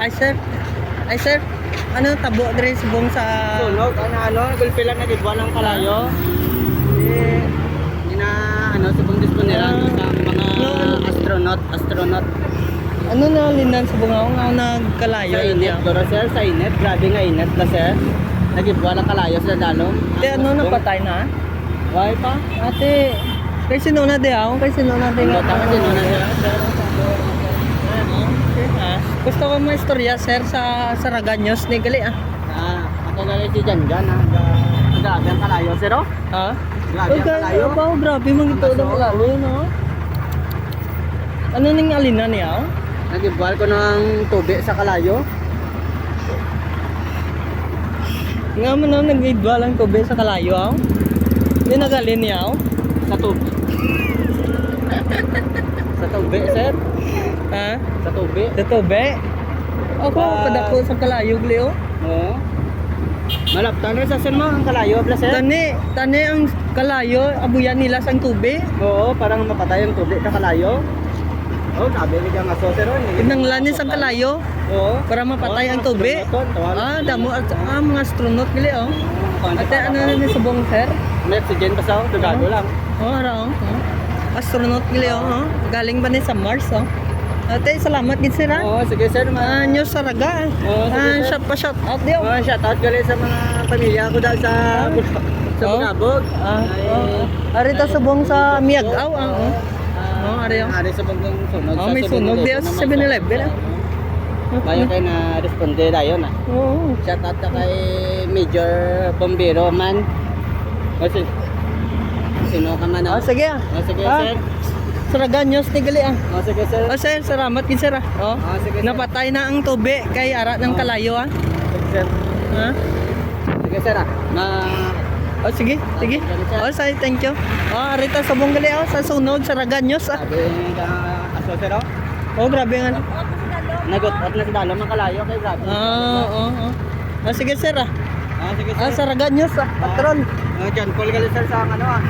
Ay sir. Ay sir. Ano tabo dire subong sa Sunog, gulpilan na gidwa ng kalayo. Ina, subong dispo nila sa mga astronaut. ano na linan subong ako nga nagkalayo Sa init, pero sir, sa init, grabe nga init na sir. Nagidwa ng kalayo sa dalom. Ate ano napatay na? Why pa? Ate, kay sino na di ako? Kay sino na di nga? Tama din na sir. Gusto ko may istorya sir sa Saraganyos ni gali Ako galing si Janjan grabe ang kalayo sir oh. Ha? Grabe ang kalayo. Grabe man ito ng kalayo no. Ano ning alina niya? Nagibwal ko ng tubig sa kalayo. Nga man no nagidwa lang tubig sa kalayo aw. Di nagalin niya aw. Sa tubig. Sa tubig sir. Ha? Sa tubig. Sa tubig? Ako padako sa kalayo gali oh. Oo. Malaptan rin sa sir mo ang kalayo bla sir. Tani ang kalayo abuyan nila sang tubig. Oo, parang mapatay ang tubig sa kalayo. Oh, sabi ni kang aso sir. Pinanglanis ang kalayo Oo. para mapatay ang tubig. Damo mga astronaut gali oh. Ate ano na ni subong sir? May oxygen pa sa tugado lang. Ara oh. Astronaut gali oh. Galing ba ni sa Mars oh? Ate, salamat gid sir ha. Oo, sige sir. News Saraga. Oo, sige, sir. Shout out dio. Shout out gali sa mga pamilya ko dahil sa Bungabog. Ari ta subong sa Miagaw ari oh. Ari sa bangkong sunog. May sunog dio sa 7-Eleven ah. Bayo kay na responde dayon ah. Oo. Shout out ka kay Major Bombero man. Kasi sino ka man ah? Sige ah. Sige sir. Saraganyos ni gali ah. Sige sir. Sir, salamat gid sir ah. Sige sir. Napatay na ang tubig kay ara ng kalayo ah. Sige sir. Ha? Sige sir ah. Sige. Say thank you. Arita subong gali sa sunog Saraganyos ah. Sabi ka aso sir oh. Grabe nga. Nagot-ot na sa dalom ng kalayo kay grabe. Sige sir ah. Sige sir. Saraganyos ah, patron. Diyan, call ka sir sa ano ah.